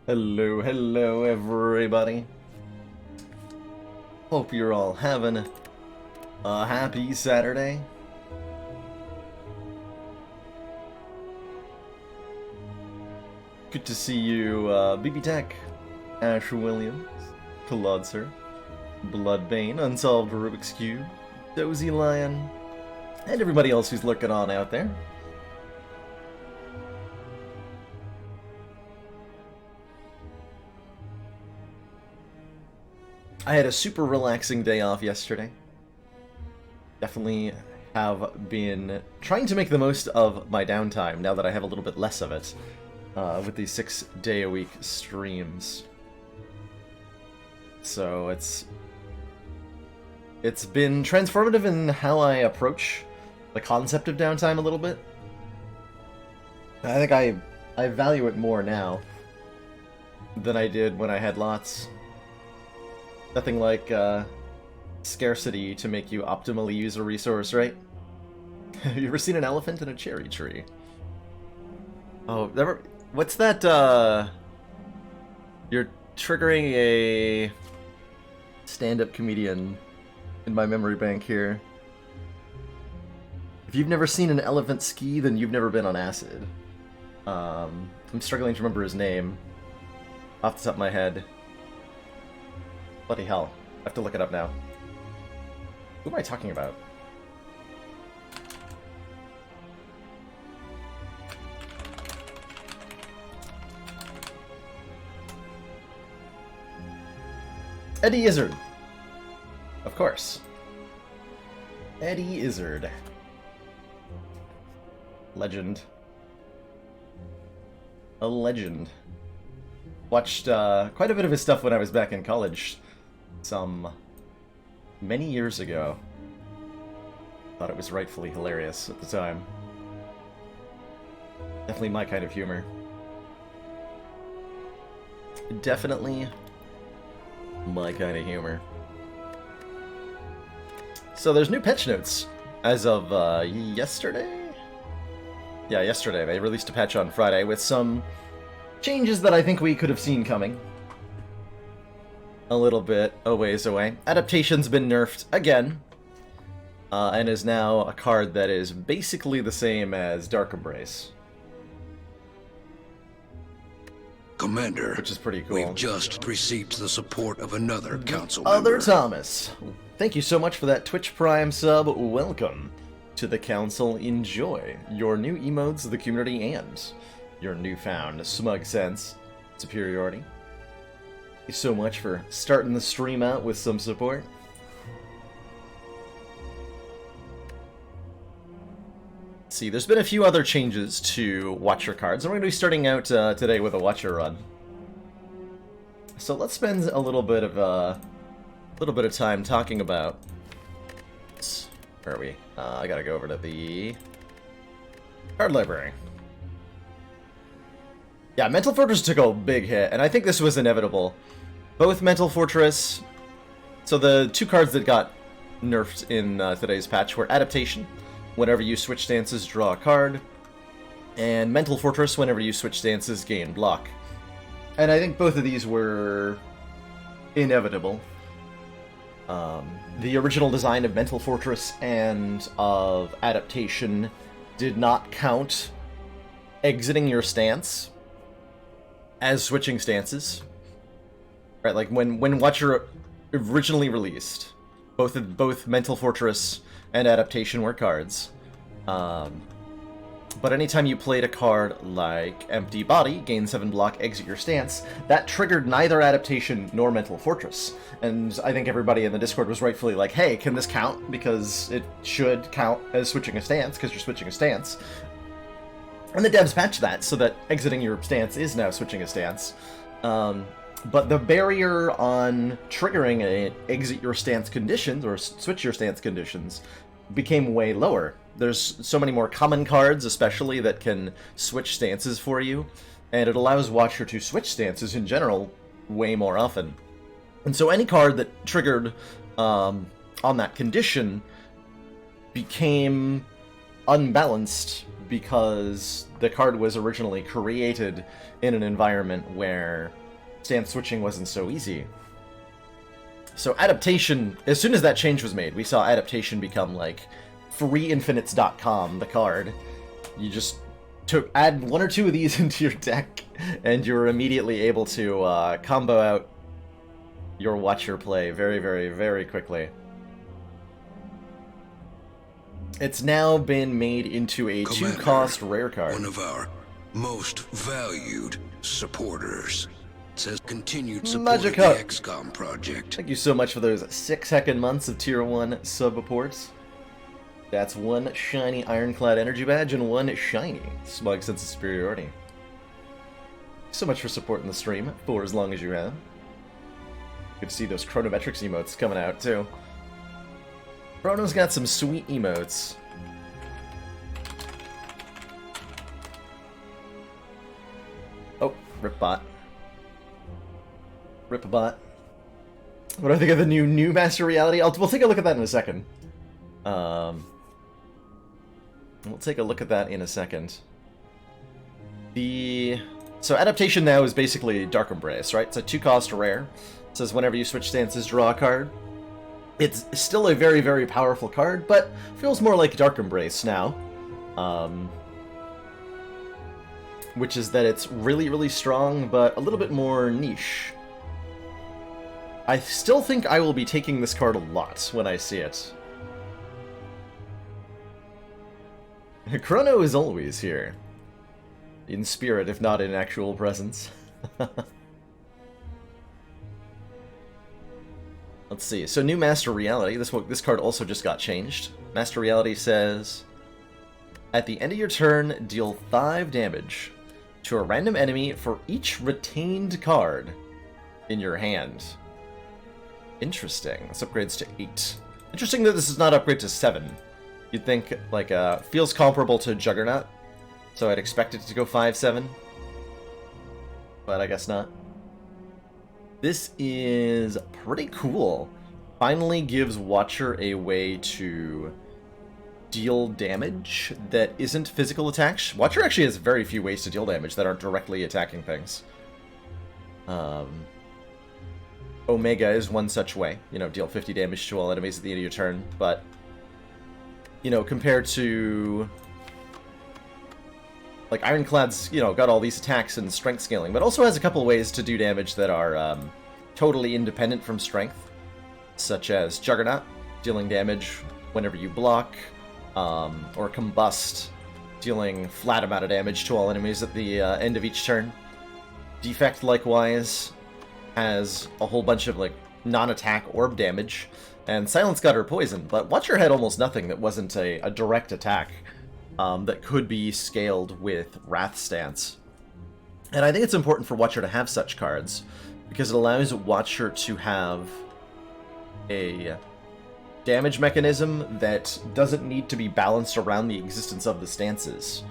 Hello, hello everybody. Hope you're all having a happy Saturday. Good to see you, BB Tech, Ash Williams, Kalodser, Bloodbane, Unsolved Rubik's Cube, Dozy Lion, and everybody else who's looking on out there. I had a super relaxing day off yesterday. Definitely have been trying to make the most of my downtime now that I have a little bit less of it with these 6-day-a-week streams. So it's been transformative in how I approach the concept of downtime a little bit. I think I I value it more now than I did when I had lots. Nothing like scarcity to make you optimally use a resource, right? Have you ever seen an elephant in a cherry tree? Oh, never. What's that? You're triggering a stand-up comedian in my memory bank here. If you've never seen an elephant ski, then you've never been on acid. I'm struggling to remember his name off the top of my head. Bloody hell. I have to look it up now. Who am I talking about? Eddie Izzard. Of course. Eddie Izzard. Legend. A legend. Watched quite a bit of his stuff when I was back in college. Many years ago. Thought it was rightfully hilarious at the time. Definitely my kind of humor. Definitely my kind of humor. So there's new patch notes as of yesterday? Yeah, yesterday. They released a patch on Friday with some changes that I think we could have seen coming. A little bit a ways away. Adaptation's been nerfed again, and is now a card that is basically the same as Dark Embrace. Commander, which is pretty cool. We've just received the support of another council member. Other Thomas. Thank you so much for that Twitch Prime sub. Welcome to the council. Enjoy your new emotes, the community, and your newfound smug sense superiority. Thank you so much for starting the stream out with some support. See, there's been a few other changes to Watcher cards, and we're going to be starting out today with a Watcher run. So let's spend a little bit of time talking about. Where are we? I gotta go over to the card library. Yeah, Mental Fortress took a big hit, and I think this was inevitable. Both Mental Fortress. So the two cards that got nerfed in today's patch were Adaptation. Whenever you switch stances, draw a card. And Mental Fortress, whenever you switch stances, gain block. And I think both of these were inevitable. The original design of Mental Fortress and of Adaptation did not count exiting your stance as switching stances. Right, like when Watcher originally released, both Mental Fortress and Adaptation were cards. But anytime you played a card like Empty Body, gain 7 block, exit your stance, that triggered neither Adaptation nor Mental Fortress. And I think everybody in the Discord was rightfully like, hey, can this count? Because it should count as switching a stance, because you're switching a stance. And the devs patched that, so that exiting your stance is now switching a stance. But the barrier on triggering an exit your stance conditions, or switch your stance conditions, became way lower. There's so many more common cards, especially, that can switch stances for you, and it allows Watcher to switch stances in general way more often. And so any card that triggered on that condition became unbalanced because the card was originally created in an environment where stance switching wasn't so easy. So Adaptation, as soon as that change was made, we saw Adaptation become like freeinfinites.com, the card. You just add one or two of these into your deck, and you're immediately able to combo out your Watcher play very, very, very quickly. It's now been made into a Commander, 2-cost rare card. One of our most valued supporters says continued support of the XCOM project. Thank you so much for those 6 heckin' months of Tier 1 sub-reports. That's 1 shiny Ironclad Energy Badge and 1 shiny Smug Sense of Superiority. So much for supporting the stream for as long as you have. Good to see those Chronometrics emotes coming out, too. Chrono's got some sweet emotes. Ripbot. Ripbot. What do I think of the new Master Reality? We'll take a look at that in a second. We'll take a look at that in a second. So adaptation now is basically Dark Embrace, right? It's a 2-cost rare. It says whenever you switch stances, draw a card. It's still a very, very powerful card, but feels more like Dark Embrace now. Which is that it's really, really strong, but a little bit more niche. I still think I will be taking this card a lot when I see it. Chrono is always here. In spirit, if not in actual presence. Let's see. So new Master Reality. This card also just got changed. Master Reality says, at the end of your turn, deal 5 damage to a random enemy for each retained card in your hand. Interesting. This upgrades to 8. Interesting that this does not upgrade to 7. You'd think, like, feels comparable to Juggernaut, so I'd expect it to go 5-7. But I guess not. This is pretty cool. Finally gives Watcher a way to deal damage that isn't physical attacks. Watcher actually has very few ways to deal damage that aren't directly attacking things. Omega is one such way. You know, deal 50 damage to all enemies at the end of your turn, but you know, compared to like Ironclad's, you know, got all these attacks and strength scaling, but also has a couple ways to do damage that are totally independent from strength, such as Juggernaut, dealing damage whenever you block, or Combust, dealing flat amount of damage to all enemies at the end of each turn. Defect, likewise, has a whole bunch of like non-attack orb damage, and Silence got her poison, but Watcher had almost nothing that wasn't a direct attack that could be scaled with Wrath Stance. And I think it's important for Watcher to have such cards, because it allows Watcher to have a damage mechanism that doesn't need to be balanced around the existence of the stances.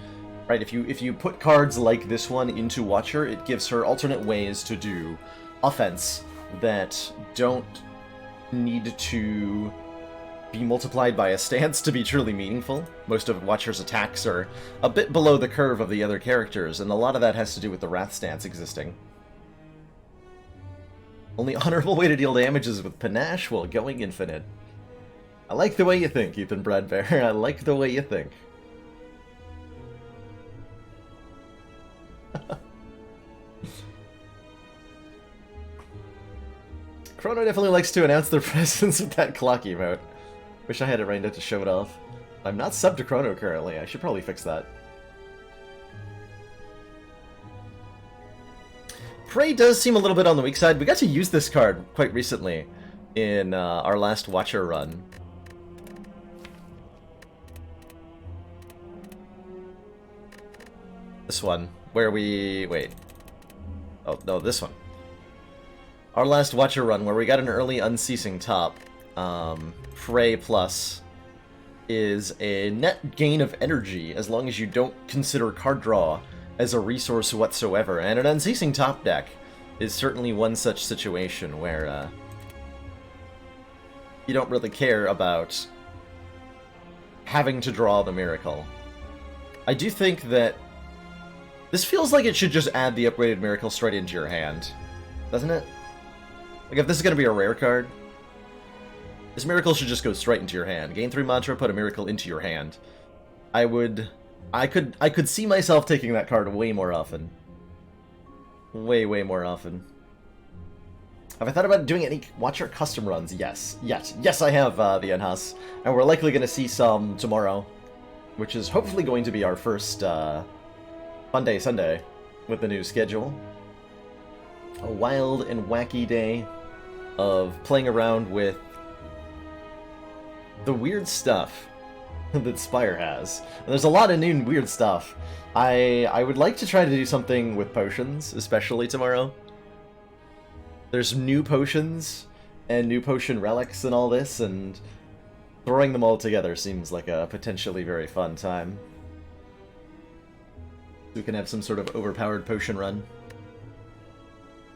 Right, if you put cards like this one into Watcher, it gives her alternate ways to do offense that don't need to be multiplied by a stance to be truly meaningful. Most of Watcher's attacks are a bit below the curve of the other characters, and a lot of that has to do with the Wrath Stance existing. Only honorable way to deal damage is with Panache while going infinite. I like the way you think, Ethan Bradbear. I like the way you think. Chrono definitely likes to announce their presence with that clock emote. Wish I had it rained out to show it off. I'm not subbed to Chrono currently. I should probably fix that. Prey does seem a little bit on the weak side. We got to use this card quite recently in our last Watcher run. This one, where we... wait. Oh, no, this one. Our last Watcher run, where we got an early Unceasing top. Prey Plus is a net gain of energy as long as you don't consider card draw as a resource whatsoever. And an Unceasing top deck is certainly one such situation where you don't really care about having to draw the miracle. I do think that this feels like it should just add the upgraded miracle straight into your hand, doesn't it? Like, if this is going to be a rare card, this miracle should just go straight into your hand. Gain 3 mantra, put a miracle into your hand. I could see myself taking that card way more often. Way more often. Have I thought about doing any Watcher custom runs? Yes. Yes, I have, the Enhas. And we're likely going to see some tomorrow, which is hopefully going to be our first, Fun Day Sunday with the new schedule. A wild and wacky day of playing around with the weird stuff that Spire has. And there's a lot of new weird stuff. I would like to try to do something with potions, especially tomorrow. There's new potions and new potion relics and all this, and throwing them all together seems like a potentially very fun time. We can have some sort of overpowered potion run.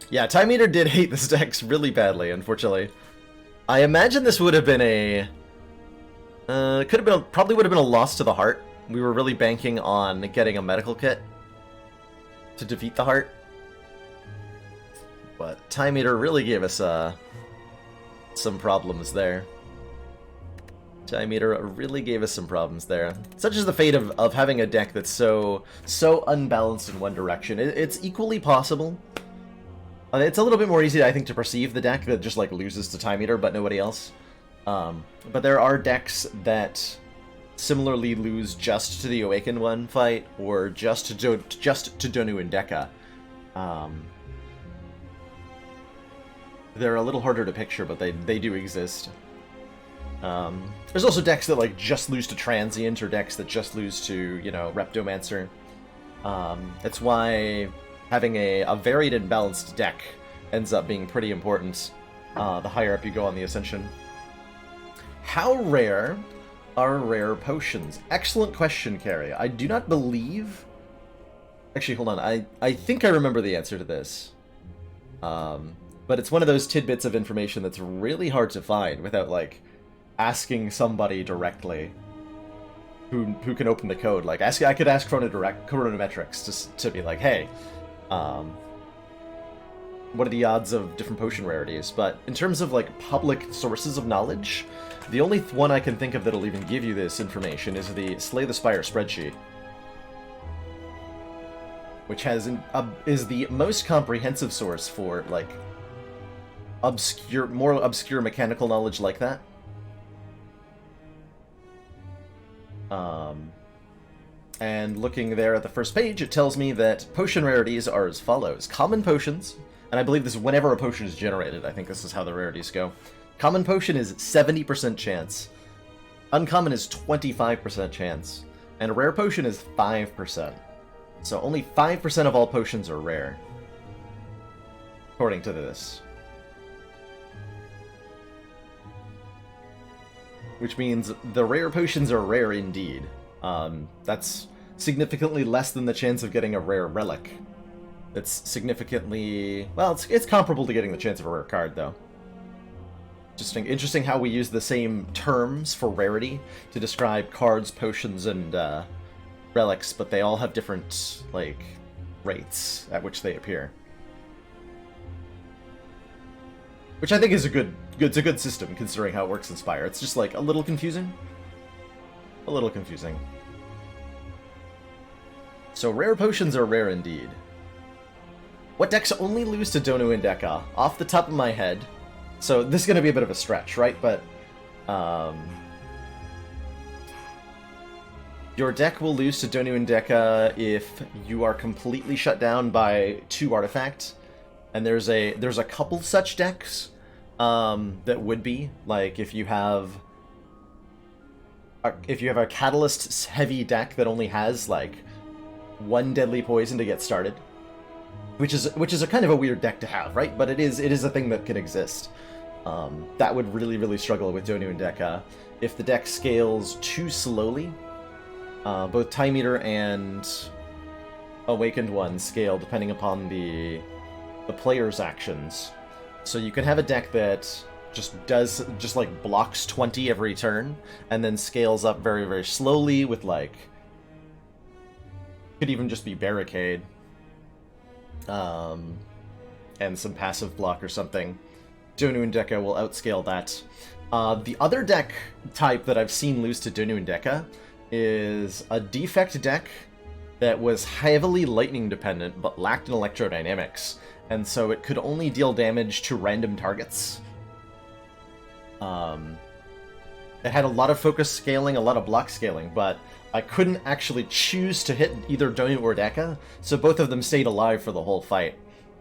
Yeah, Time Eater did hate this deck really badly, unfortunately. I imagine this would have been a... probably would have been a loss to the heart. We were really banking on getting a medical kit to defeat the heart. But Time Eater really gave us some problems there. Time Eater really gave us some problems there. Such is the fate of having a deck that's so unbalanced in one direction. It's equally possible. It's a little bit more easy, I think, to perceive the deck that just, like, loses to Time Eater, but nobody else. But there are decks that similarly lose just to the Awakened One fight, or just to Donu and Deka. They're a little harder to picture, but they do exist. There's also decks that, like, just lose to Transient, or decks that just lose to, you know, Reptomancer. That's why having a varied and balanced deck ends up being pretty important the higher up you go on the Ascension. How rare are rare potions? Excellent question, Carrie. I do not believe... Actually, hold on. I think I remember the answer to this. But it's one of those tidbits of information that's really hard to find without, like, asking somebody directly who can open the code. Like, I could ask Chronometrics to be like, hey, what are the odds of different potion rarities? But in terms of, like, public sources of knowledge, the only one I can think of that'll even give you this information is the Slay the Spire spreadsheet, which is the most comprehensive source for, like, more obscure mechanical knowledge like that. And looking there at the first page, it tells me that potion rarities are as follows. Common potions, and I believe this is whenever a potion is generated. I think this is how the rarities go. Common potion is 70% chance. Uncommon is 25% chance. And rare potion is 5%. So only 5% of all potions are rare, according to this. Which means the rare potions are rare indeed. That's significantly less than the chance of getting a rare relic. It's significantly... well, it's comparable to getting the chance of a rare card, though. Interesting how we use the same terms for rarity to describe cards, potions, and relics, but they all have different, like, rates at which they appear. Which I think is it's a good system, considering how it works in Spire. It's just, like, a little confusing. A little confusing. So rare potions are rare indeed. What decks only lose to Donu and Deka? Off the top of my head... so this is going to be a bit of a stretch, right? But, your deck will lose to Donu and Deka if you are completely shut down by 2 artifacts. And there's a couple such decks that would be, like, if you have a Catalyst heavy deck that only has, like, 1 deadly poison to get started, which is a kind of a weird deck to have, right? But it is a thing that can exist. That would really struggle with Donu and Deka. If the deck scales too slowly, both Time Eater and Awakened One scale depending upon the player's actions. So you can have a deck that just like blocks 20 every turn, and then scales up very slowly with, like, could even just be Barricade, and some passive block or something. Donu and Deka will outscale that. The other deck type that I've seen lose to Donu and Deka is a defect deck that was heavily lightning dependent but lacked in electrodynamics, and so it could only deal damage to random targets. It had a lot of focus scaling, a lot of block scaling, but I couldn't actually choose to hit either Donu or Deka, so both of them stayed alive for the whole fight.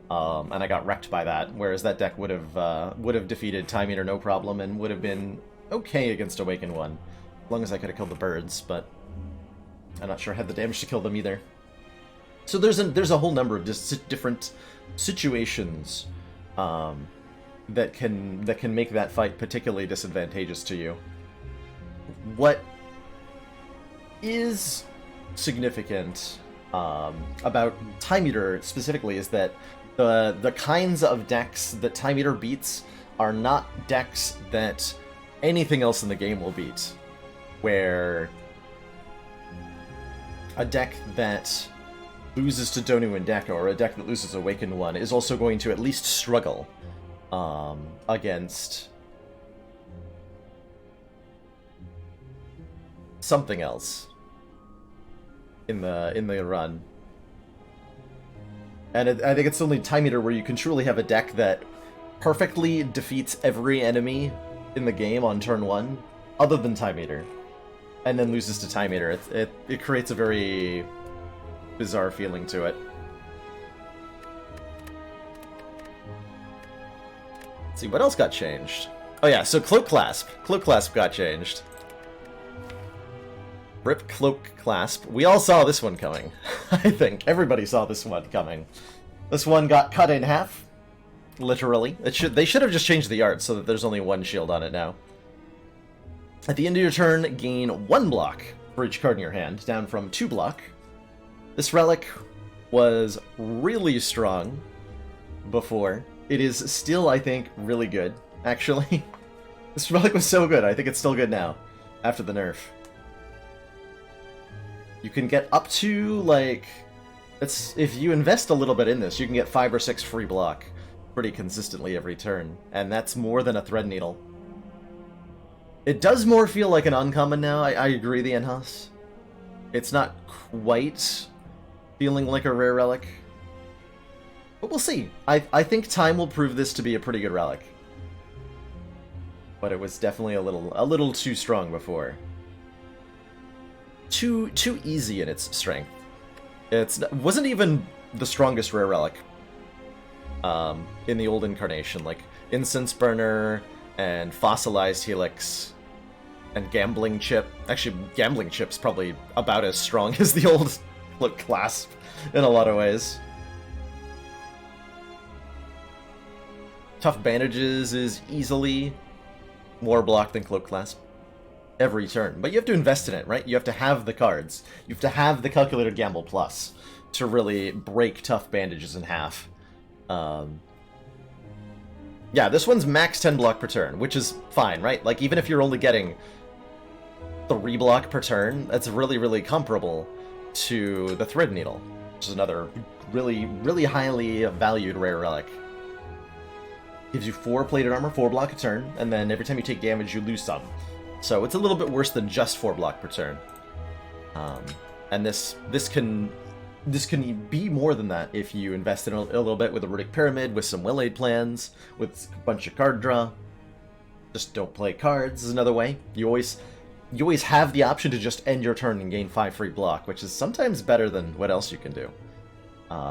And I got wrecked by that, whereas that deck would have defeated Time Eater no problem and would have been okay against Awakened One, as long as I could have killed the birds, but I'm not sure I had the damage to kill them either. So there's a whole number of different situations that can make that fight particularly disadvantageous to you. What is significant about Time Eater specifically is that the kinds of decks that Time Eater beats are not decks that anything else in the game will beat. Where a deck that loses to Donu and Deka, or a deck that loses Awakened One, is also going to at least struggle against something else in the run. And I think it's only Time Eater where you can truly have a deck that perfectly defeats every enemy in the game on turn 1, other than Time Eater, and then loses to Time Eater. It creates a very bizarre feeling to it. Let's see, what else got changed? Oh yeah, so Cloak Clasp. Cloak Clasp got changed. Rip Cloak Clasp. We all saw this one coming. I think. Everybody saw this one coming. This one got cut in half. Literally. They should have just changed the art so that there's only one shield on it now. At the end of your turn, gain 1 block for each card in your hand, down from 2 block. This relic was really strong before. It is still, I think, really good, actually. This relic was so good, I think it's still good now, after the nerf. You can get up to, like... if you invest a little bit in this, you can get 5 or 6 free block pretty consistently every turn, and that's more than a Thread Needle. It does more feel like an uncommon now, I agree, the Enhas. It's not quite feeling like a rare relic. But we'll see. I think time will prove this to be a pretty good relic. But it was definitely a little too strong before. Too easy in its strength. It wasn't even the strongest rare relic in the old incarnation. Like Incense Burner and Fossilized Helix and Gambling Chip. Actually, Gambling Chip's probably about as strong as the old Cloak Clasp in a lot of ways. Tough Bandages is easily more block than Cloak Clasp every turn. But you have to invest in it, right? You have to have the cards. You have to have the Calculated Gamble Plus to really break Tough Bandages in half. Yeah, this one's max 10 block per turn, which is fine, right? Like, even if you're only getting 3 block per turn, that's really, really comparable to the Thread Needle, which is another really, really highly valued rare relic. Gives you 4 plated armor, 4 block a turn, and then every time you take damage, you lose some. So it's a little bit worse than just 4 block per turn. And this can be more than that if you invest in a little bit with a Runic Pyramid, with some well-laid plans, with a bunch of card draw. Just don't play cards is another way. You always have the option to just end your turn and gain 5 free block, which is sometimes better than what else you can do.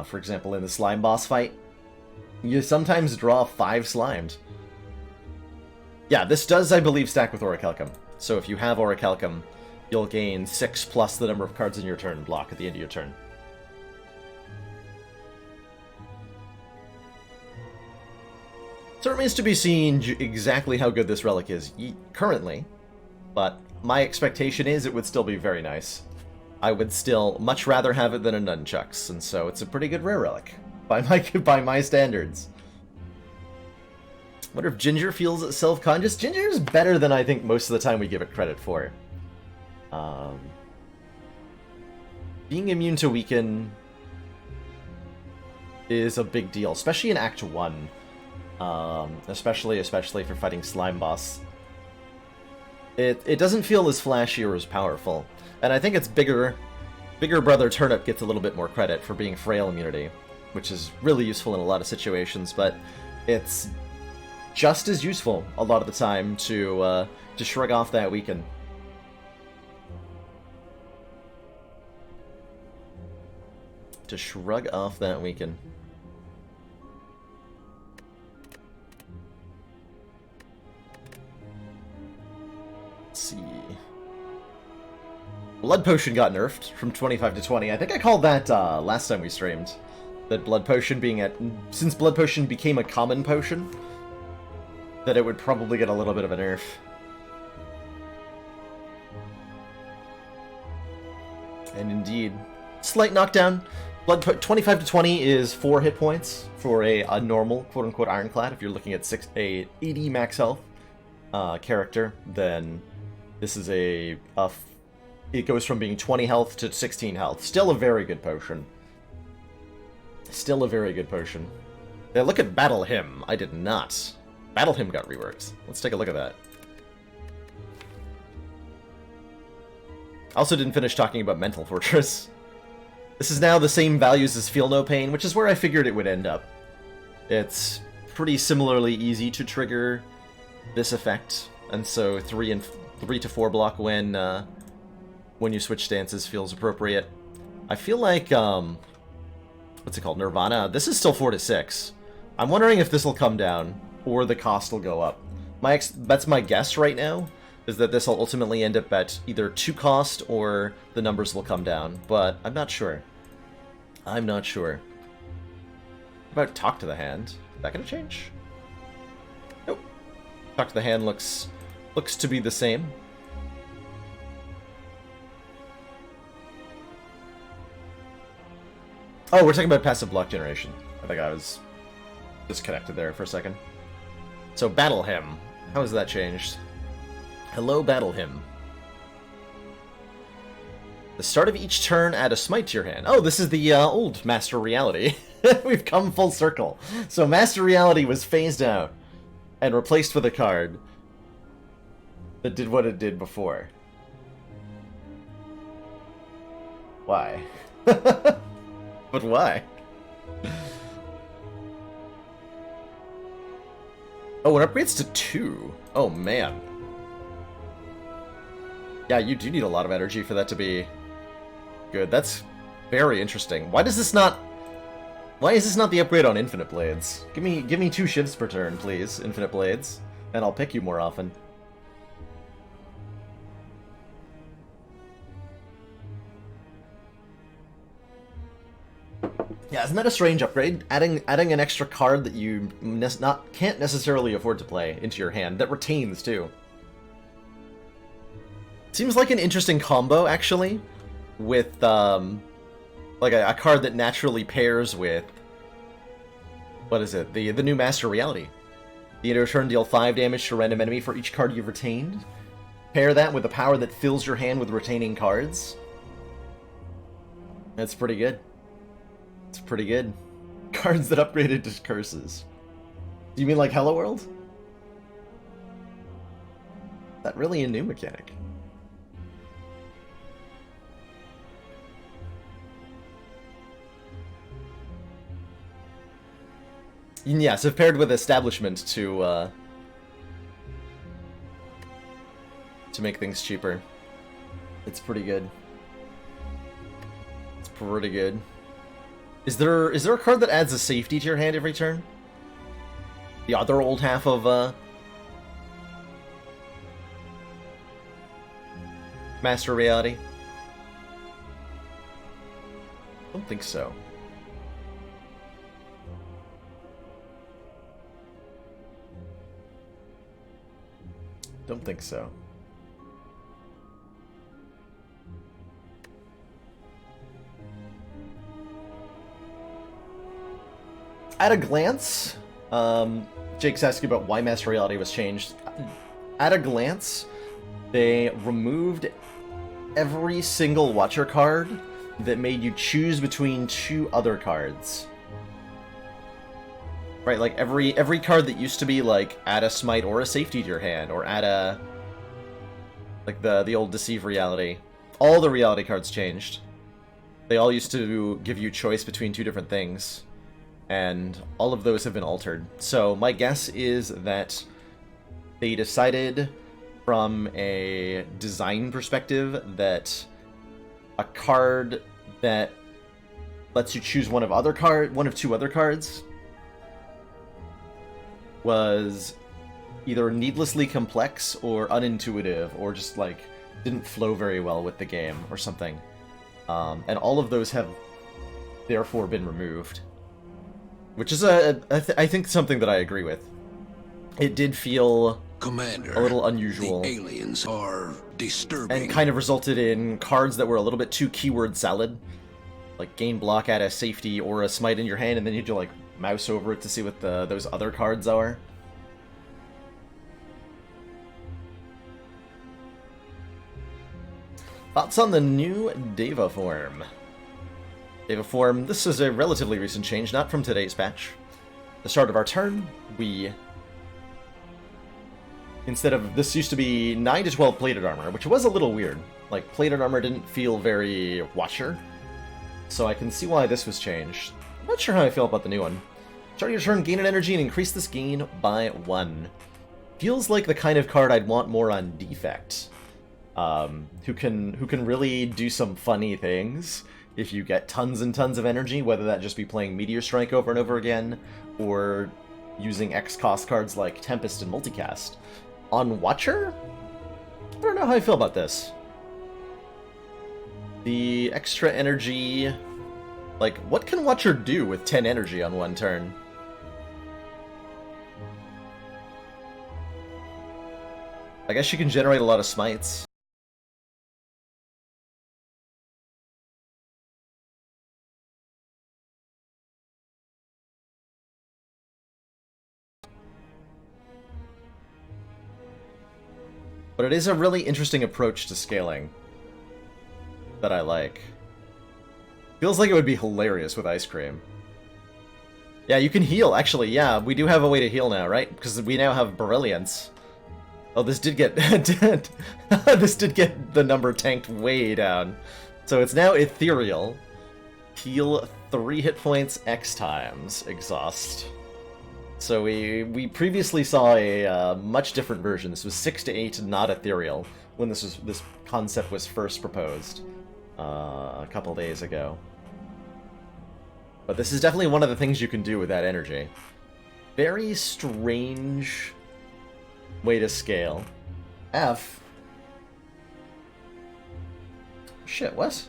For example, in the slime boss fight, you sometimes draw 5 slimed. Yeah, this does, I believe, stack with Orichalcum. So if you have Orichalcum, you'll gain 6 plus the number of cards in your turn block at the end of your turn. So it remains to be seen exactly how good this relic is currently, but my expectation is it would still be very nice. I would still much rather have it than a Nunchucks, and so it's a pretty good rare relic by my standards. Wonder if Ginger feels self-conscious. Ginger's better than I think most of the time we give it credit for. Being immune to Weaken is a big deal, especially in Act 1. Especially for fighting Slime Boss. It doesn't feel as flashy or as powerful. And I think its bigger brother Turnip gets a little bit more credit for being Frail immunity, which is really useful in a lot of situations, but it's just as useful a lot of the time to shrug off that Weaken. To shrug off that Weaken. Let's see. Blood Potion got nerfed from 25 to 20. I think I called that last time we streamed. That Blood Potion since Blood Potion became a common potion, that it would probably get a little bit of a nerf. And indeed, slight knockdown. Blood 25 to 20 is 4 hit points for a normal quote-unquote ironclad. If you're looking at 80 max health character, then this is it goes from being 20 health to 16 health. Still a very good potion. Still a very good potion. Yeah, look at Battle Hymn. I did not. Battle Hymn got reworked. Let's take a look at that. I also didn't finish talking about Mental Fortress. This is now the same values as Feel No Pain, which is where I figured it would end up. It's pretty similarly easy to trigger this effect, and so 3 to 4 block when you switch stances feels appropriate. I feel like what's it called? Nirvana. This is still 4 to 6. I'm wondering if this will come down or the cost will go up. That's my guess right now, is that this will ultimately end up at either 2 cost or the numbers will come down, but I'm not sure. I'm not sure. What about Talk to the Hand? Is that gonna change? Nope. Talk to the Hand looks to be the same. Oh, we're talking about passive block generation. I think I was disconnected there for a second. So, Battle Hymn. How has that changed? Hello, Battle Hymn. The start of each turn, add a smite to your hand. Oh, this is the old Master Reality. We've come full circle. So, Master Reality was phased out and replaced with a card that did what it did before. Why? But why? Oh, it upgrades to 2. Oh, man. Yeah, you do need a lot of energy for that to be good. That's very interesting. Why is this not the upgrade on Infinite Blades? Give me 2 shifts per turn, please, Infinite Blades, and I'll pick you more often. Yeah, isn't that a strange upgrade? Adding an extra card that you can't necessarily afford to play into your hand that retains too. Seems like an interesting combo, actually, with like a card that naturally pairs with, what is it? The new Master Reality. The end of turn, deal 5 damage to a random enemy for each card you've retained. Pair that with a power that fills your hand with retaining cards. That's pretty good. It's pretty good. Cards that upgraded to curses. Do you mean like Hello World? Is that really a new mechanic? Yes, if paired with Establishment to make things cheaper. It's pretty good. It's pretty good. Is there a card that adds a safety to your hand every turn? The other old half of Master Reality? I don't think so. Don't think so. At a glance, Jake's asking about why Master Reality was changed. At a glance, they removed every single Watcher card that made you choose between 2 other cards. Right, like every card that used to be like add a smite or a safety to your hand, or add a like the old Deceive Reality. All the reality cards changed. They all used to give you choice between 2 different things. And all of those have been altered. So my guess is that they decided from a design perspective that a card that lets you choose one of 2 other cards was either needlessly complex or unintuitive, or just like didn't flow very well with the game or something. And all of those have therefore been removed. Which is I think something that I agree with. It did feel Commander, a little unusual. The aliens are disturbing. And kind of resulted in cards that were a little bit too keyword salad. like gain block at a safety or a smite in your hand, and then you have to like mouse over it to see what those other cards are. Thoughts on the new Deva form? Deva form, this is a relatively recent change, not from today's patch. The start of our turn, we... Instead of... This used to be 9 to 12 plated armor, which was a little weird. Like, plated armor didn't feel very Watcher. So I can see why this was changed. I'm not sure how I feel about the new one. Starting your turn, gain an energy and increase this gain by 1. Feels like the kind of card I'd want more on Defect. Who can really do some funny things if you get tons and tons of energy, whether that just be playing Meteor Strike over and over again, or using X-cost cards like Tempest and Multicast. On Watcher? I don't know how I feel about this. The extra energy... Like, what can Watcher do with 10 energy on one turn? I guess she can generate a lot of smites. But it is a really interesting approach to scaling that I like. Feels like it would be hilarious with Ice Cream. Yeah, you can heal, actually. Yeah, we do have a way to heal now, right? Because we now have Brilliance. Oh, this did get... this did get the number tanked way down. So it's now Ethereal. Heal 3 hit points X times. Exhaust. So we previously saw a much different version. This was 6 to 8, not Ethereal, when this concept was first proposed a couple days ago. But this is definitely one of the things you can do with that energy. Very strange way to scale. F. Shit, what?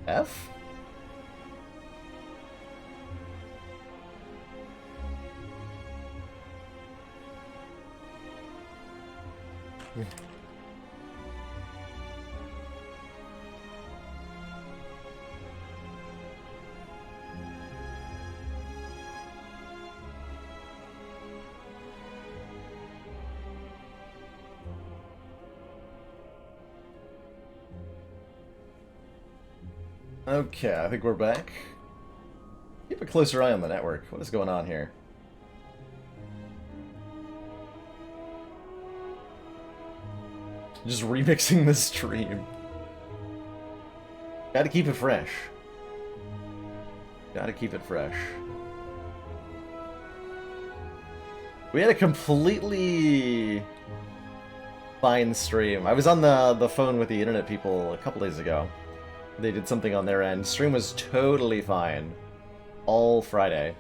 F? Okay, I think we're back. Keep a closer eye on the network. What is going on here? Just remixing the stream. Gotta keep it fresh. Gotta keep it fresh. We had a completely fine stream. I was on the phone with the internet people a couple days ago. They did something on their end. Stream was totally fine. All Friday.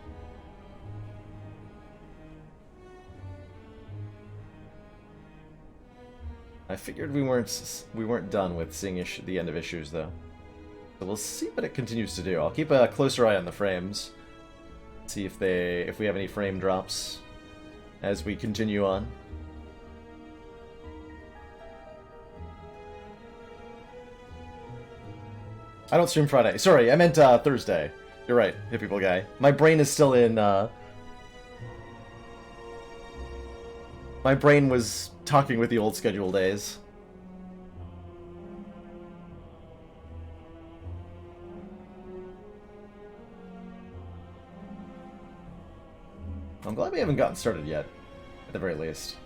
I figured we weren't done with seeing the end of issues though. So we'll see what it continues to do. I'll keep a closer eye on the frames. See if we have any frame drops as we continue on. I don't stream Friday. Sorry, I meant Thursday. You're right, Hit People Guy. My brain is still in, My brain was talking with the old schedule days. I'm glad we haven't gotten started yet, at the very least.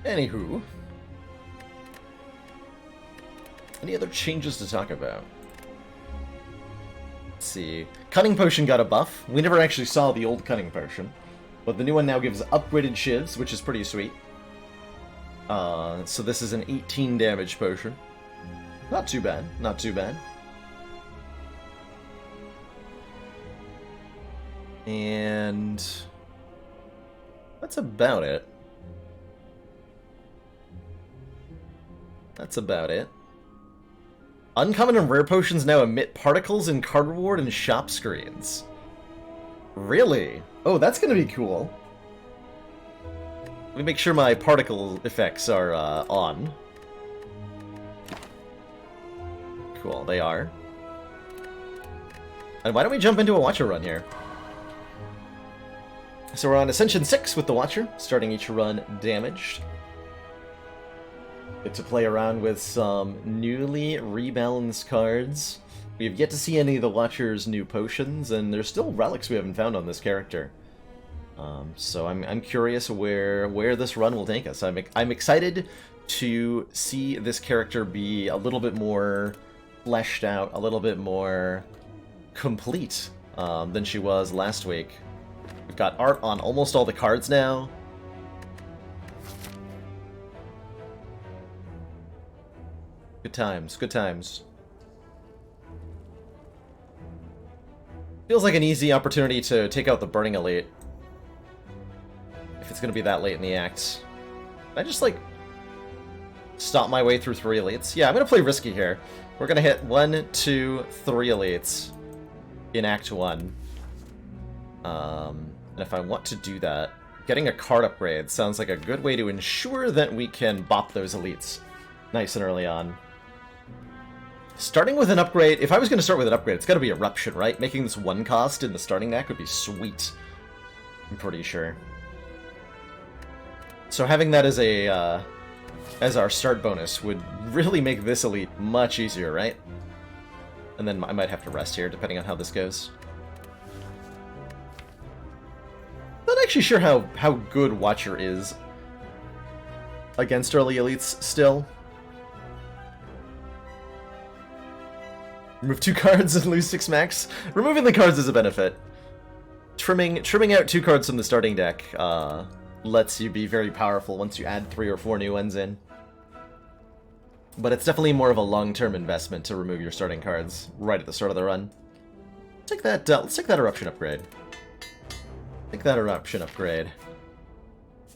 Anywho, any other changes to talk about? Let's see. Cunning Potion got a buff. We never actually saw the old Cunning Potion, but the new one now gives upgraded shivs, which is pretty sweet. So this is an 18 damage potion. Not too bad, not too bad. And that's about it. That's about it. Uncommon and rare potions now emit particles in card reward and shop screens. Really? Oh, that's gonna be cool. Let me make sure my particle effects are on. Cool, they are. And why don't we jump into a Watcher run here? So we're on Ascension 6 with the Watcher, starting each run damaged. Get to play around with some newly rebalanced cards. We have yet to see any of the Watcher's new potions, and there's still relics we haven't found on this character. So I'm curious where this run will take us. I'm excited to see this character be a little bit more fleshed out, a little bit more complete than she was last week. We've got art on almost all the cards now. Good times, good times. Feels like an easy opportunity to take out the Burning Elite. If it's gonna be that late in the act. Can I just, like, stop my way through 3 elites? Yeah, I'm gonna play risky here. We're gonna hit 1, 2, 3 elites in Act 1. And if I want to do that, getting a card upgrade sounds like a good way to ensure that we can bop those elites nice and early on. Starting with an upgrade, if I was going to start with an upgrade, it's got to be Eruption, right? Making this 1 cost in the starting deck would be sweet. I'm pretty sure. So having that as a as our start bonus would really make this elite much easier, right? And then I might have to rest here, depending on how this goes. Not actually sure how good Watcher is against early elites still. Remove 2 cards and lose 6 max. Removing the cards is a benefit. Trimming out 2 cards from the starting deck lets you be very powerful once you add 3 or 4 new ones in. But it's definitely more of a long-term investment to remove your starting cards right at the start of the run. Let's take that Eruption upgrade. Take that Eruption upgrade.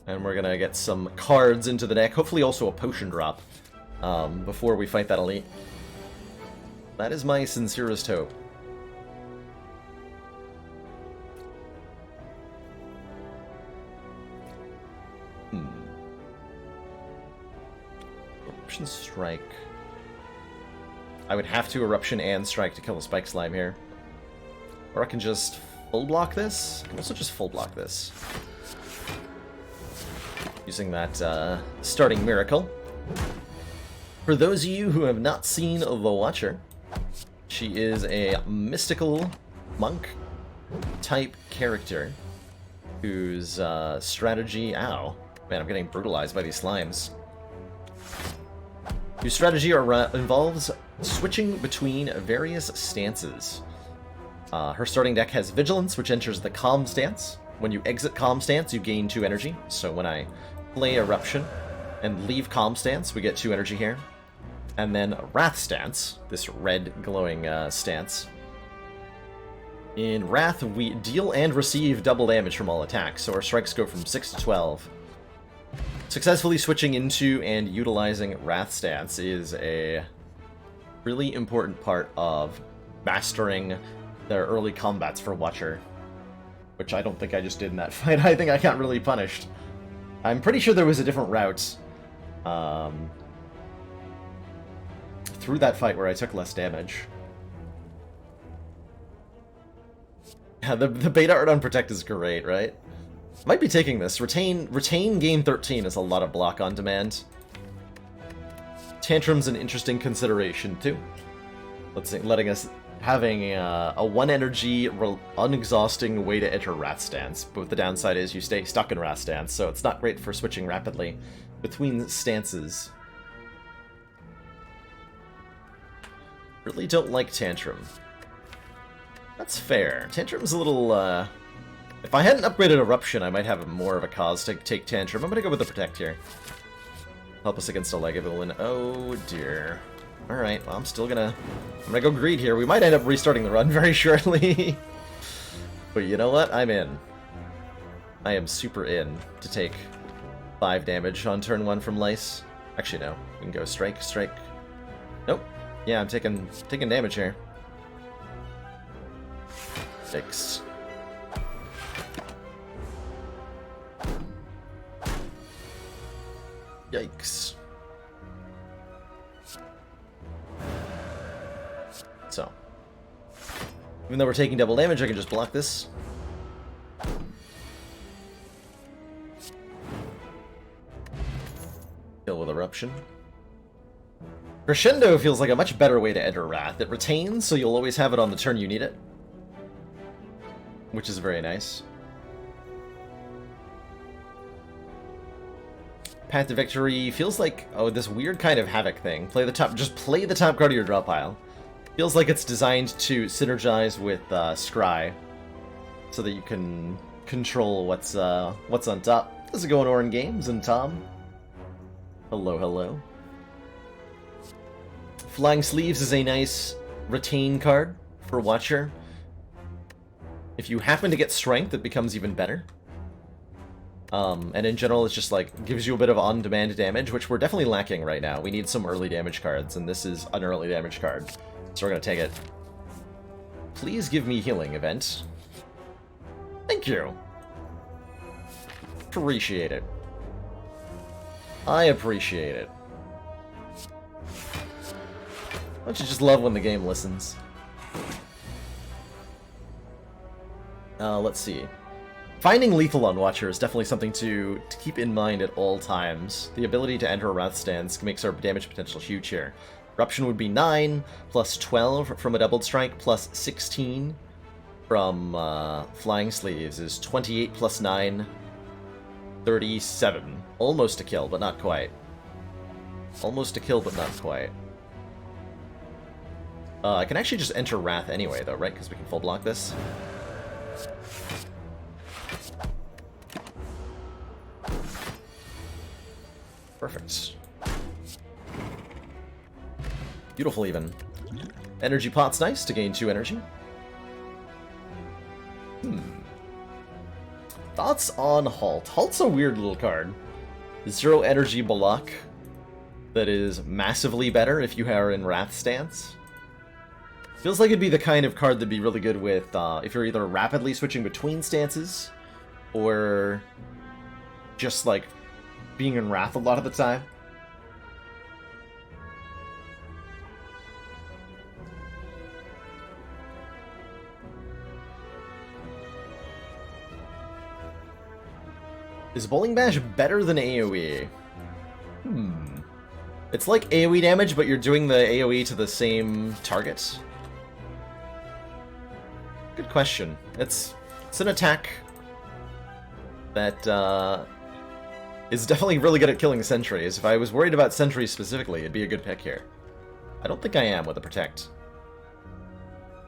And we're gonna get some cards into the deck, hopefully also a potion drop before we fight that elite. That is my sincerest hope. Eruption Strike. I would have to Eruption and Strike to kill a Spike Slime here. Or I can just full block this. I can also just full block this. Using that starting Miracle. For those of you who have not seen The Watcher, she is a mystical monk type character whose strategy... Ow. Man, I'm getting brutalized by these slimes. Whose strategy involves switching between various stances. Her starting deck has Vigilance, which enters the Calm stance. When you exit Calm stance, you gain 2 energy. So when I play Eruption and leave Calm stance, we get 2 energy here. And then Wrath stance, this red glowing stance. In Wrath, we deal and receive double damage from all attacks, so our strikes go from 6 to 12. Successfully switching into and utilizing Wrath stance is a really important part of mastering their early combats for Watcher. Which I don't think I just did in that fight. I think I got really punished. I'm pretty sure there was a different route through that fight where I took less damage. Yeah, the beta art on Protect is great, right? Might be taking this. Retain gain 13 is a lot of block on demand. Tantrum's an interesting consideration too. Let's see, having a 1 energy unexhausting way to enter Wrath stance, but the downside is you stay stuck in Wrath stance, so it's not great for switching rapidly between stances. Really don't like Tantrum. That's fair. Tantrum's a little, if I hadn't upgraded Eruption, I might have more of a cause to take Tantrum. I'm gonna go with the Protect here. Help us against a Lagavulin. Oh dear. Alright, well, I'm gonna go Greed here. We might end up restarting the run very shortly. But you know what? I'm in. I am super in to take 5 damage on turn 1 from Lice. Actually, no. We can go Strike, Strike. Nope. Yeah, I'm taking damage here. 6. Yikes. So. Even though we're taking double damage, I can just block this. Kill with Eruption. Crescendo feels like a much better way to enter Wrath. It retains, so you'll always have it on the turn you need it. Which is very nice. Path to Victory feels like, oh, this weird kind of Havoc thing. Just play the top card of your draw pile. Feels like it's designed to synergize with Scry, so that you can control what's on top. How's it going, Orin Games and Tom? Hello, hello. Flying Sleeves is a nice retain card for Watcher. If you happen to get Strength, it becomes even better. And in general, it's just like, gives you a bit of on-demand damage, which we're definitely lacking right now. We need some early damage cards, and this is an early damage card. So we're gonna take it. Please give me Healing Event. Thank you. Appreciate it. I appreciate it. Don't you just love when the game listens? Let's see. Finding lethal on Watcher is definitely something to keep in mind at all times. The ability to enter a Wrath stance makes our damage potential huge here. Eruption would be 9, plus 12 from a doubled strike, plus 16 from Flying Sleeves is 28 plus 9, 37. Almost a kill, but not quite. Almost a kill, but not quite. I can actually just enter Wrath anyway, though, right? Because we can full block this. Perfect. Beautiful, even. Energy Pot's nice to gain 2 energy. Thoughts on Halt? Halt's a weird little card. 0 energy block that is massively better if you are in Wrath stance. Feels like it'd be the kind of card that'd be really good with if you're either rapidly switching between stances or just like being in Wrath a lot of the time. Is Bowling Bash better than AoE? It's like AoE damage, but you're doing the AoE to the same target. Good question. It's an attack that is definitely really good at killing sentries. If I was worried about sentries specifically, it'd be a good pick here. I don't think I am with the Protect.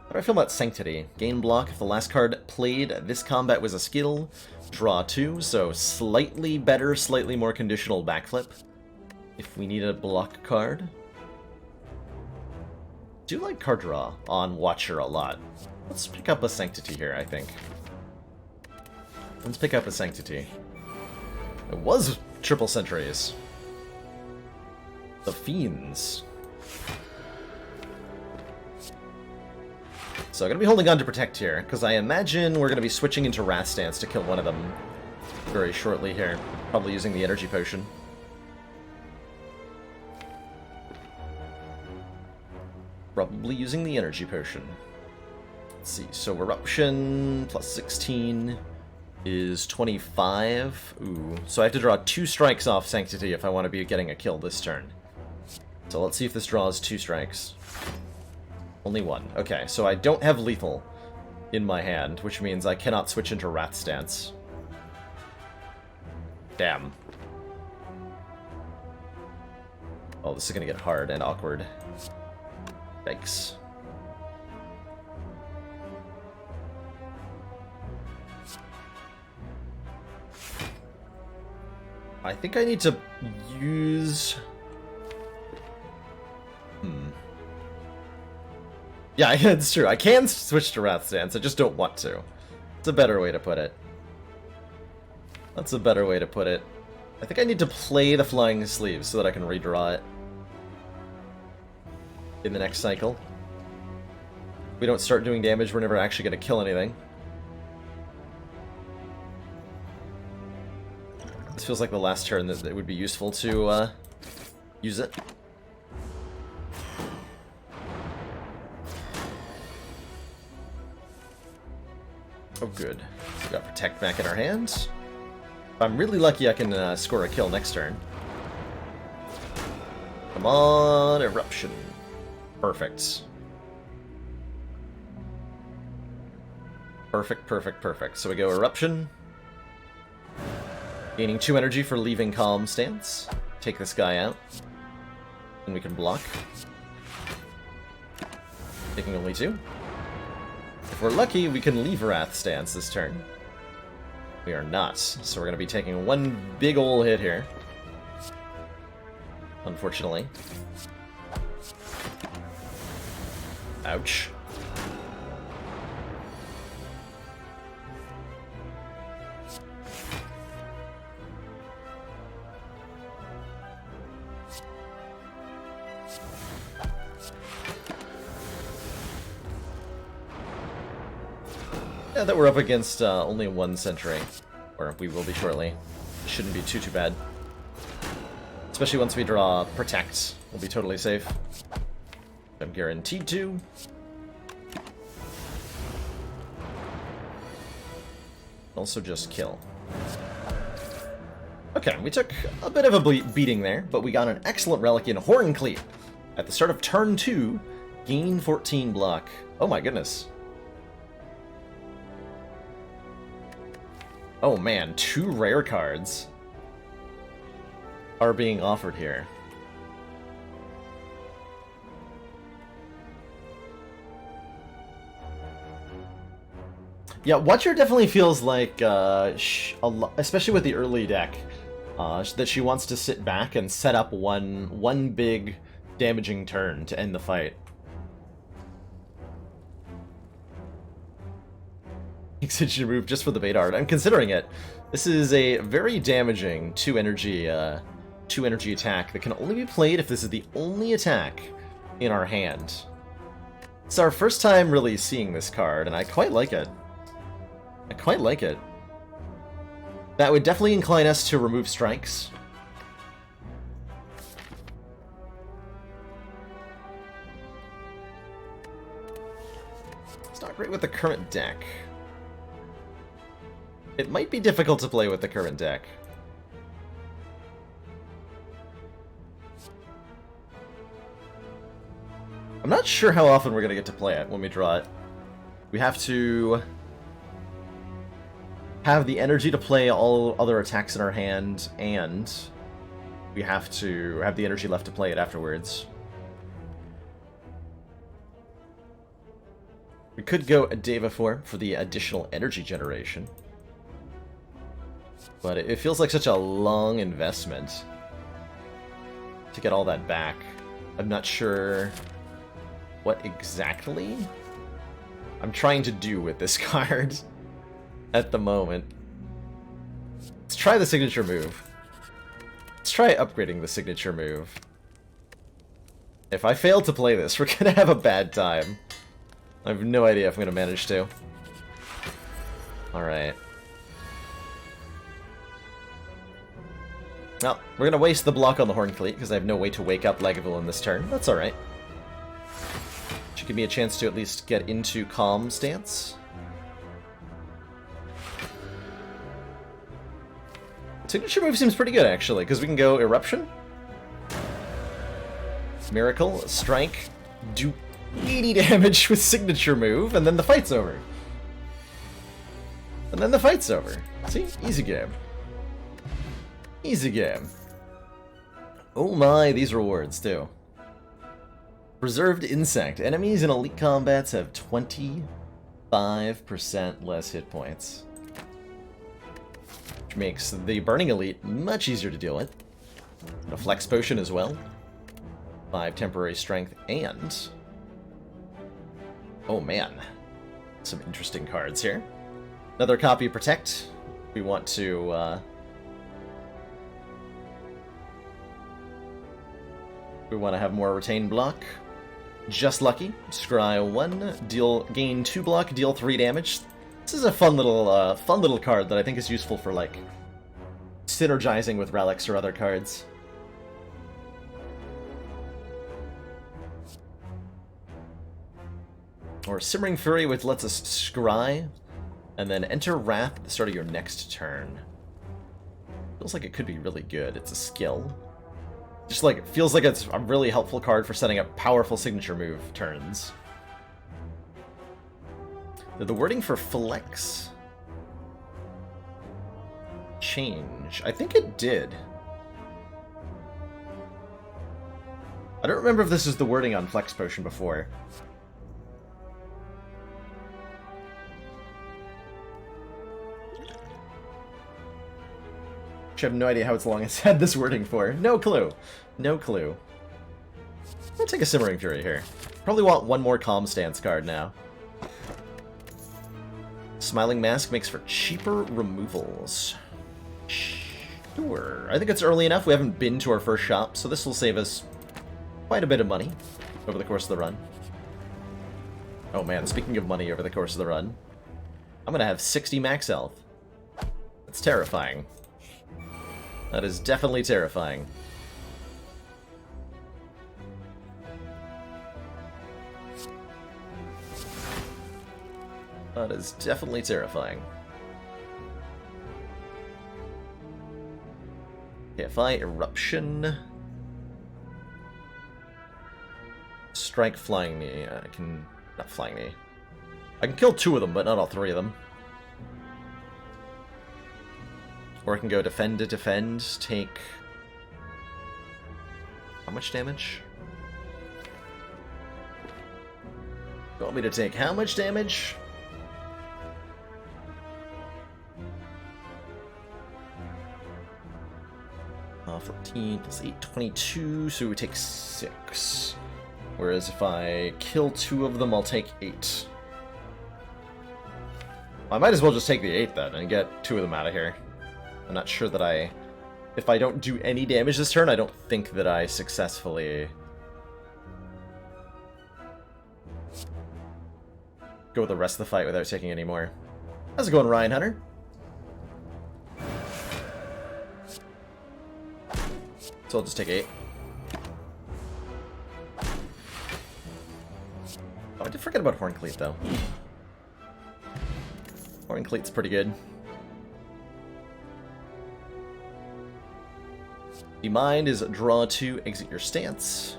How do I feel about Sanctity? Gain block if the last card played this combat was a skill. Draw 2, so slightly better, slightly more conditional backflip. If we need a block card. Do like card draw on Watcher a lot. Let's pick up a Sanctity here, I think. Let's pick up a Sanctity. It was triple sentries. The Fiends. So I'm going to be holding on to Protect here, because I imagine we're going to be switching into Wrath Stance to kill one of them very shortly here. Probably using the Energy Potion. Probably using the Energy Potion. Let's see, so Eruption plus 16 is 25. Ooh, so I have to draw 2 strikes off Sanctity if I want to be getting a kill this turn. So let's see if this draws 2 strikes. Only 1. Okay, so I don't have lethal in my hand, which means I cannot switch into Wrath Stance. Damn. Oh, this is gonna get hard and awkward. Yikes. I think I need to use... Yeah, it's true. I can switch to Wrath Stance, I just don't want to. It's a better way to put it. That's a better way to put it. I think I need to play the Flying Sleeves so that I can redraw it in the next cycle. We don't start doing damage, we're never actually going to kill anything. This feels like the last turn that it would be useful to use it. Oh, good. We got Protect back in our hands. If I'm really lucky, I can score a kill next turn. Come on, Eruption. Perfect. Perfect, perfect, perfect. So we go Eruption. Gaining 2 energy for leaving Calm stance. Take this guy out. And we can block. Taking only 2. If we're lucky, we can leave Wrath stance this turn. We are not, so we're going to be taking one big ol' hit here. Unfortunately. Ouch. Yeah, that we're up against only 1 sentry, or we will be shortly. Shouldn't be too bad. Especially once we draw Protect, we'll be totally safe. I'm guaranteed to. Also just kill. Okay, we took a bit of a beating there, but we got an excellent relic in Horncleave. At the start of turn 2, gain 14 block. Oh my goodness. Oh man, 2 rare cards are being offered here. Yeah, Watcher definitely feels like, especially with the early deck, that she wants to sit back and set up one big damaging turn to end the fight. Signature move just for the bait art. I'm considering it. This is a very damaging 2 energy attack that can only be played if this is the only attack in our hand. It's our first time really seeing this card, and I quite like it. I quite like it. That would definitely incline us to remove strikes. It's not great with the current deck. It might be difficult to play with the current deck. I'm not sure how often we're going to get to play it when we draw it. We have to have the energy to play all other attacks in our hand, and we have to have the energy left to play it afterwards. We could go a Deva form for the additional energy generation. But it feels like such a long investment to get all that back. I'm not sure what exactly I'm trying to do with this card at the moment. Let's try the signature move. Let's try upgrading the signature move. If I fail to play this, we're gonna have a bad time. I have no idea if I'm gonna manage to. Alright. Well, we're going to waste the block on the Horncleave because I have no way to wake up Lagavulin this turn. That's alright. Should give me a chance to at least get into Calm stance. Signature move seems pretty good, actually, because we can go Eruption, Miracle, Strike, do 80 damage with Signature move, and then the fight's over. And then the fight's over. See? Easy game. Easy game. Oh my, these rewards, too. Preserved Insect. Enemies in elite combats have 25% less hit points. Which makes the Burning Elite much easier to deal with. And a Flex Potion as well. 5 temporary strength and... oh man. Some interesting cards here. Another copy of Protect. We want to... we want to have more retained block. Just lucky. Scry 1, gain 2 block, deal 3 damage. This is a fun little card that I think is useful for like synergizing with relics or other cards. Or Simmering Fury, which lets us scry, and then enter Wrath at the start of your next turn. Feels like it could be really good. It's a skill. Just like, it feels like it's a really helpful card for setting up powerful signature move turns. The wording for Flex change. I think it did. I don't remember if this is the wording on Flex Potion before. I have no idea how long it's had this wording for. No clue. No clue. I'll take a Simmering Fury here. Probably want one more Calm Stance card now. Smiling Mask makes for cheaper removals. Sure. I think it's early enough. We haven't been to our first shop, so this will save us quite a bit of money over the course of the run. Oh man, speaking of money over the course of the run, I'm gonna have 60 max health. That's terrifying. That is definitely terrifying. That is definitely terrifying. Okay, if I Eruption... Strike Flying Knee. I can... Not Flying Knee. I can kill 2 of them, but not all 3 of them. Or I can go Defend to Defend, take... How much damage? You want me to take how much damage? Uh, 14 plus 8, 22, so we take 6. Whereas if I kill 2 of them, I'll take 8. I might as well just take the 8 then, and get 2 of them out of here. I'm not sure that if I don't do any damage this turn, I don't think that I successfully go the rest of the fight without taking any more. How's it going, Ryan Hunter? So I'll just take 8. Oh, I did forget about Horncleat, though. Horncleat's pretty good. The Mind is draw 2, exit your stance.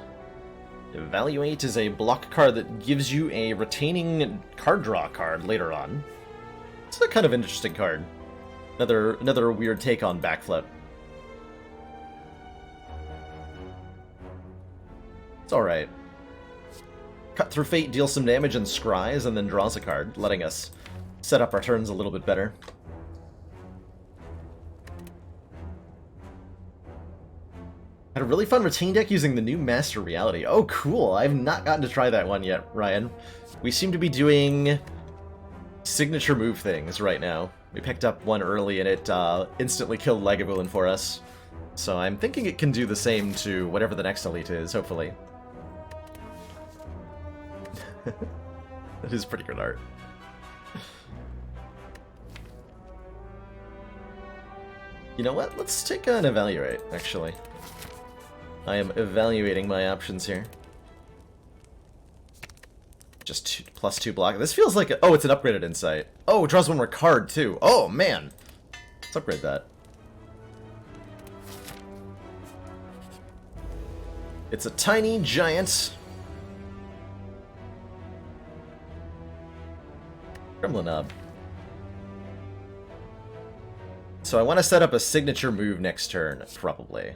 Evaluate is a block card that gives you a retaining card draw card later on. It's a kind of interesting card. Another weird take on backflip. It's alright. Cut Through Fate deals some damage and scries, and then draws a card, letting us set up our turns a little bit better. Had a really fun Retain deck using the new Master Reality. Oh, cool. I've not gotten to try that one yet, Ryan. We seem to be doing signature move things right now. We picked up one early and it instantly killed Lagavulin for us. So I'm thinking it can do the same to whatever the next elite is, hopefully. That is pretty good art. You know what? Let's take an Evaluate, actually. I am evaluating my options here. Just +2 block. This feels like oh, it's an upgraded Insight. Oh, it draws one more card, too. Oh, man. Let's upgrade that. It's a tiny giant Gremlin Knob. So I want to set up a signature move next turn, probably.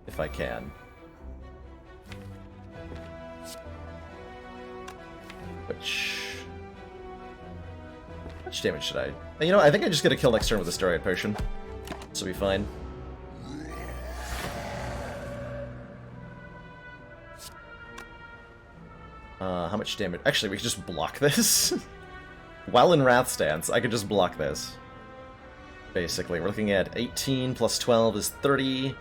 If I can. How much damage should I? You know, I think I just get a kill next turn with a Steroid Potion. This will be fine. How much damage? Actually, we could just block this. While in Wrath stance, I could just block this. Basically, we're looking at 18 plus 12 is 30.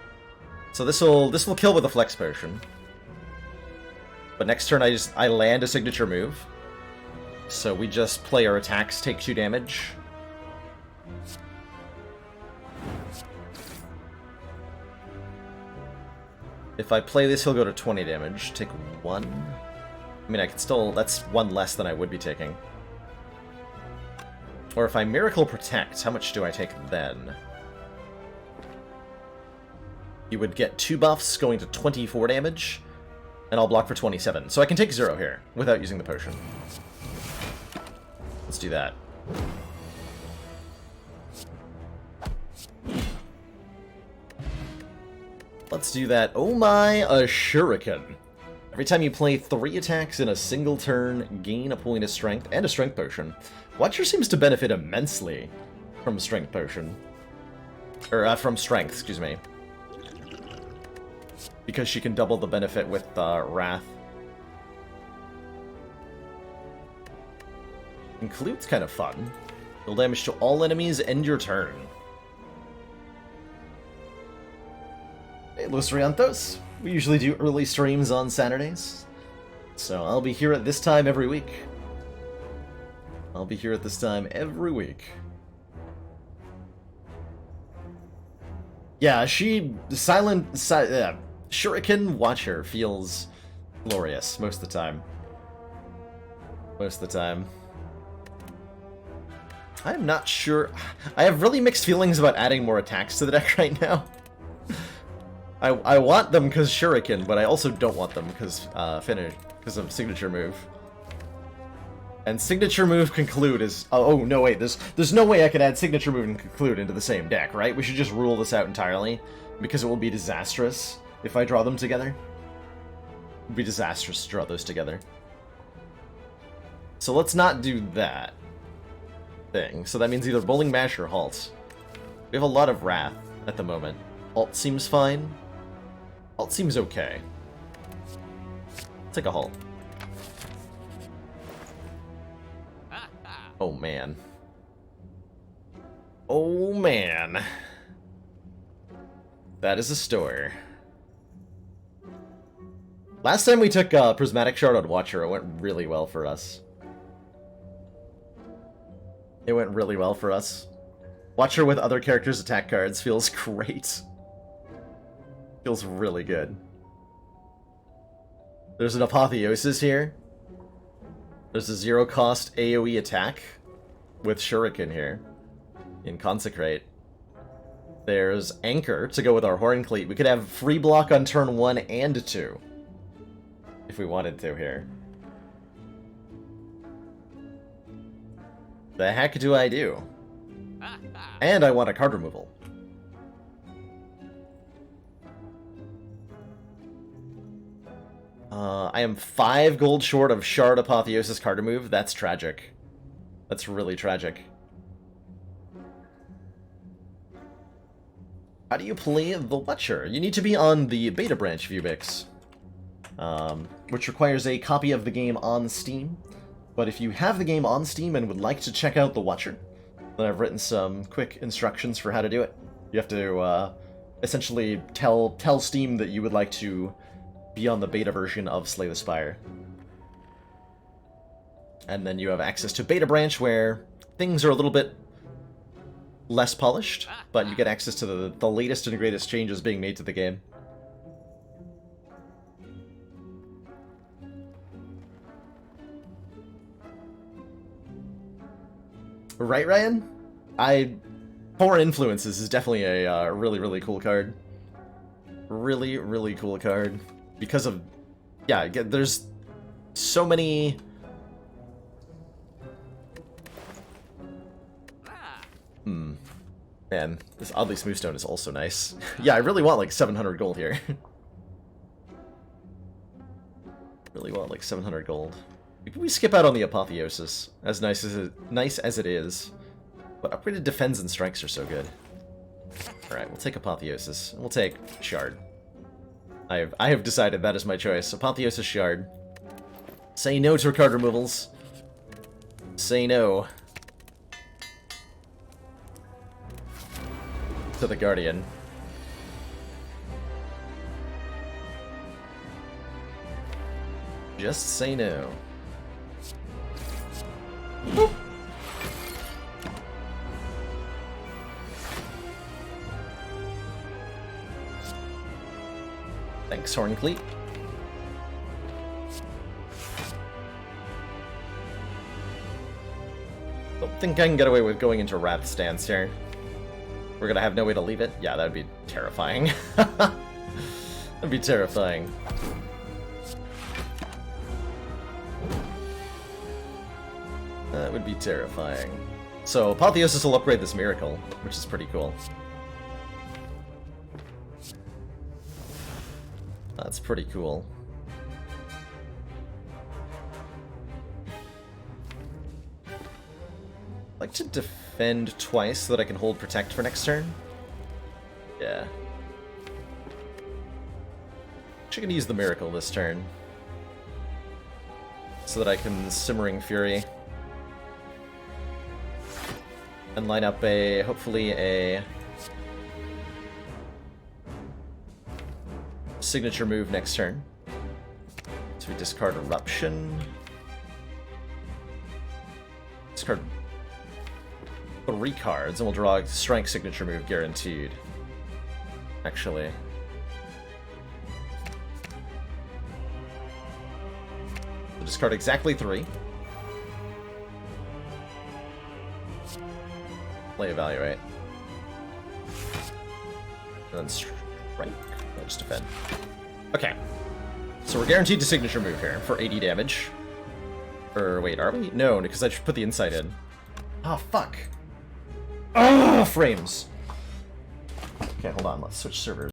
So this will kill with a Flex Potion. But next turn I land a signature move. So we just play our attacks, take 2 damage. If I play this, he'll go to 20 damage. Take 1. I mean, I could still... That's 1 less than I would be taking. Or if I Miracle Protect, how much do I take then? You would get 2 buffs going to 24 damage, and I'll block for 27. So I can take 0 here, without using the potion. Let's do that. Let's do that. Oh my, a Shuriken. Every time you play 3 attacks in a single turn, gain a point of strength and a strength potion. Watcher seems to benefit immensely from strength potion. Or, from strength, excuse me. Because she can double the benefit with Wrath. Include's kind of fun. Deal damage to all enemies, end your turn. Hey, Los Riantos. We usually do early streams on Saturdays. So I'll be here at this time every week. I'll be here at this time every week. Yeah, Shuriken Watcher feels glorious most of the time. Most of the time. I'm not sure. I have really mixed feelings about adding more attacks to the deck right now. I want them because Shuriken, but I also don't want them because of signature move. And signature move conclude is oh no wait, there's no way I could add signature move and conclude into the same deck, right? We should just rule this out entirely because it will be disastrous if I draw them together. It would be disastrous to draw those together. So let's not do that thing. So that means either Bowling Bash or Halt. We have a lot of Wrath at the moment. Alt seems fine. Alt seems okay. Let's take a Halt. Oh man. Oh man. That is a store. Last time we took Prismatic Shard on Watcher, it went really well for us. It went really well for us. Watcher with other characters' attack cards feels great. Feels really good. There's an Apotheosis here. There's a 0-cost AoE attack with Shuriken here in Consecrate. There's Anchor to go with our Horn Cleat. We could have free block on turn 1 and 2 if we wanted to here. The heck do I do? And I want a card removal. I am 5 gold short of Shard Apotheosis card remove. That's tragic. That's really tragic. How do you play the Watcher? You need to be on the beta branch view mix, which requires a copy of the game on Steam. But if you have the game on Steam and would like to check out the Watcher, then I've written some quick instructions for how to do it. You have to essentially tell Steam that you would like to be on the beta version of Slay the Spire. And then you have access to Beta Branch, where things are a little bit less polished, but you get access to the latest and greatest changes being made to the game. Right, Ryan? Foreign Influences is definitely a really, really cool card. Really, really cool card. Because of... yeah, there's so many... Man, this Oddly Smooth Stone is also nice. Yeah, I really want like 700 gold here. Really want like 700 gold. Maybe we skip out on the Apotheosis, as nice as it is. But upgraded defense and strikes are so good. Alright, we'll take Apotheosis. And we'll take Shard. I have decided that is my choice. Apotheosis Shard. Say no to card removals. Say no to the Guardian. Just say no. Boop. Thanks, Horncleat. Don't think I can get away with going into Wrath stance here. We're gonna have no way to leave it? Yeah, that'd be terrifying. That'd be terrifying. That would be terrifying. So, Apotheosis will upgrade this Miracle, which is pretty cool. That's pretty cool. I'd like to defend twice so that I can hold Protect for next turn. Yeah. Actually gonna use the Miracle this turn. So that I can Simmering Fury. And line up a, hopefully a signature move next turn. So we discard Eruption. Discard 3 cards, and we'll draw a Strike signature move guaranteed. Actually. We'll discard exactly 3. Play Evaluate. And then Strike. I'll just defend. Okay. So we're guaranteed to signature move here for 80 damage. Or wait, are we? No, because I should put the insight in. Oh, fuck. Ah, frames. Okay, hold on. Let's switch servers.